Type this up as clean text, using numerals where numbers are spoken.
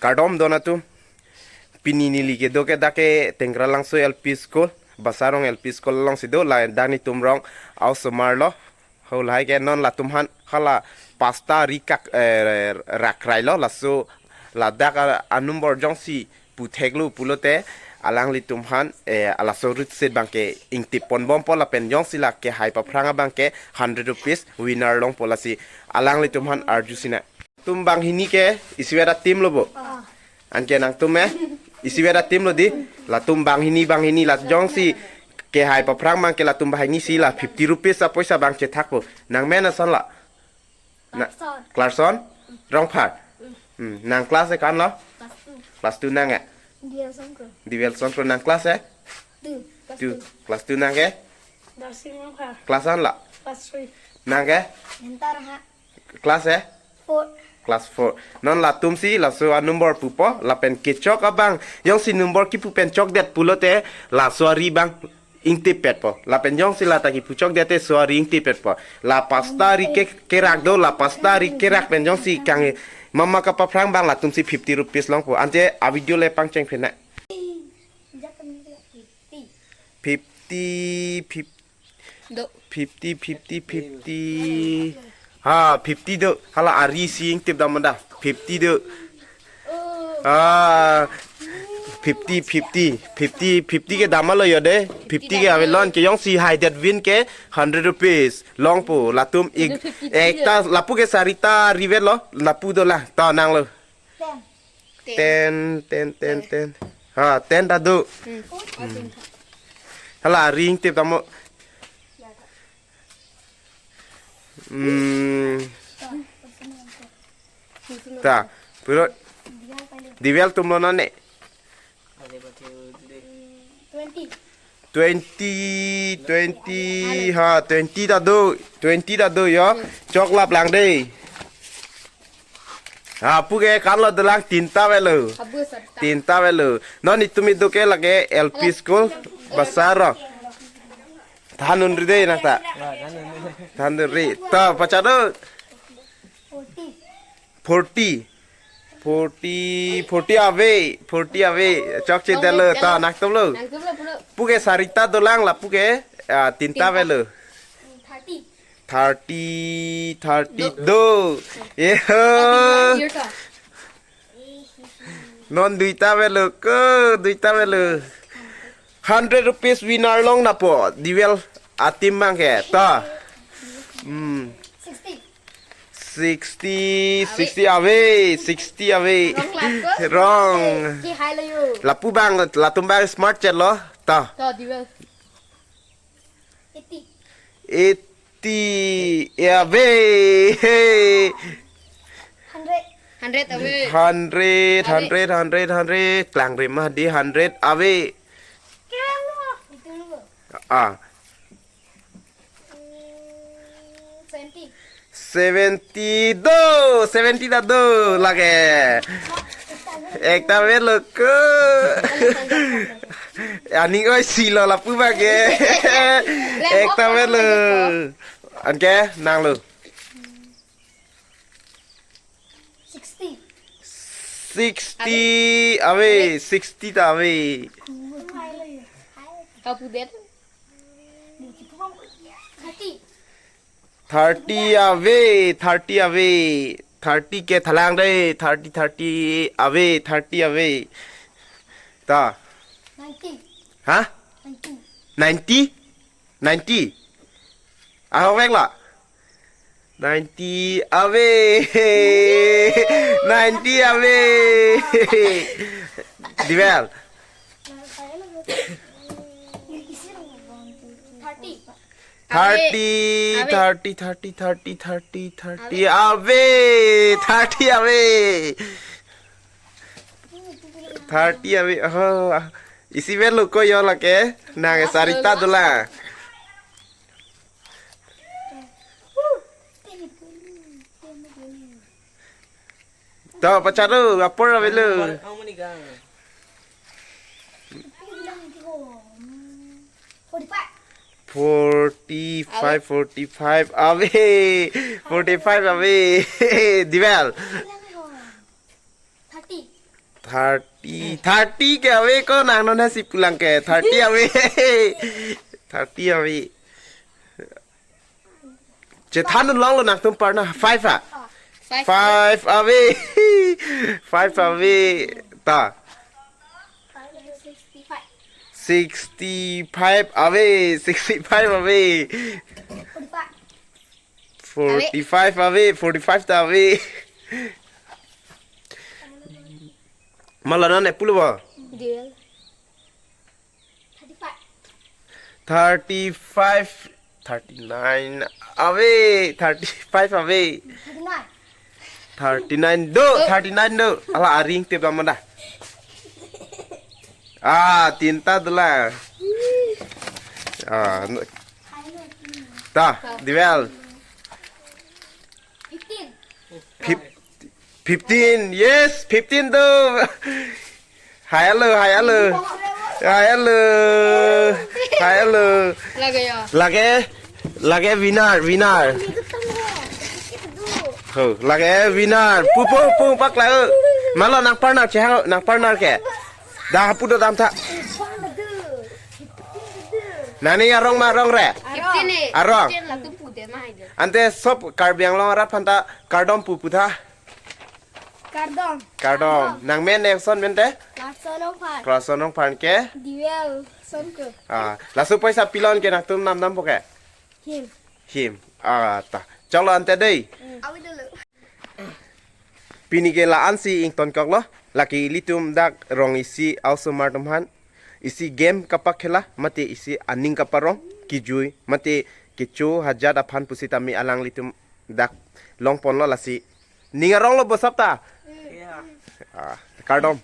Kardom donatu pinini lige doke dake tengra langso LP school basarong LP school long sido la dani tumrong au sumarlo hol hai ke non la tumhan khala pasta rikak rakrailo la so la daka anumbor jongsi putheglu pulote alang li tumhan ala so rut set bangke ingti ponbom pola pen jongsi la ke hai pa pranga bangke 100 rupees winner long polasi alang li tumhan arjusina tum bang hini ke iswera tim lobo anke nang tume iswera tim lo di la tum bang hini la jongsi ke hai pa prang mang ke la tum bang hini si la 50 rupees sa poisa bang che thakbo nang mena son la na Clarkson rong phat nang class e kan lo class 2 nang Divel son pro nang class e 2 class 2 nang ke class an la Class 3. nang ke class e 4. Class 4 non la tum si la so number pupo la pen kechok abang yong si number ki pu pen chok det pulote la so ri bang ingti pet po la pen yong si la ta ki pu chok det so ri ingti pet po la pasta ri ke kerak do la pasta ri kerak pen yong si kang mama ka pa prang bang la tum si 50 rupees long po ante a video le pang cheng phena 50 ha 50 do hala ari sing tip da manda 50 do 50 ke damal lo yode 50 ke avelon ke yong si high that win ke 100 rupees long po latum ekta lapu ke sarita rivet lo lapu do la ta nang lo 10 ha 10 da do hala ring tip damo ta pero divel tumlo na ne 20 ha 20 da do yo chok lap lang de ha puge kan lo dalang tinta velo non itumi do ke lage LP school basara thanun ri de na ta thanun ri ta pachado 40 ave chok che delo ta nak tom lo puge sarita dolang la puge tinta velo 30 do ye non duita velo 100 rupees winner long na po divel atim bang ke ta 60 away wrong lapu bang la tumbang smart chat lo ta 80 away 100 klang rim di 100 away 70 da do lage ekta velo ko ani oi silo la pu ba ge ekta velo an ke nang lo 60 away 60 da away Kapu det 30 away 30 ke thalang de 30 away ta 90 ha 90 ao vek la 90 away 90 away divel 30 away 30 away isi velo ko yo la ke nang sarita dola to pacharo apor velo 45 away 45 away divel 30 ke awe ko nang non si pulang ke 30 awe 30 awe je than long lo nak tum par na 5 à 5 away 5 away ta 65 away 65 away 45 away 45 ta away malana ne pulwa Deal. 35 39 away 35 away 39 do 39 do ala aring te bamanda tinta dula ta divel 15 yes 15 do hayalo lage winner lage winner pu pak la malo nang partner ke da pu do dam tha nani arong ma rong re 15 arong 15 là tôi phụ tiền mà hay được. ante sop karbiang long rat phanta kardom pu tha kardom nang men nek son men te klason nong phan ke Deal. Son cơ. la su paisa pilon ke nak tum nam poke him ta chalo ante dei Áo đi lự. pini ke la ansi ing ton kok lo laki litum dak rong isi also martum han isi game kapak khela mate isi aning kaparong kijui mate kichu hajat aphan pusitami alang litum dak long pon lo lasi ningarong lo bosapta kardom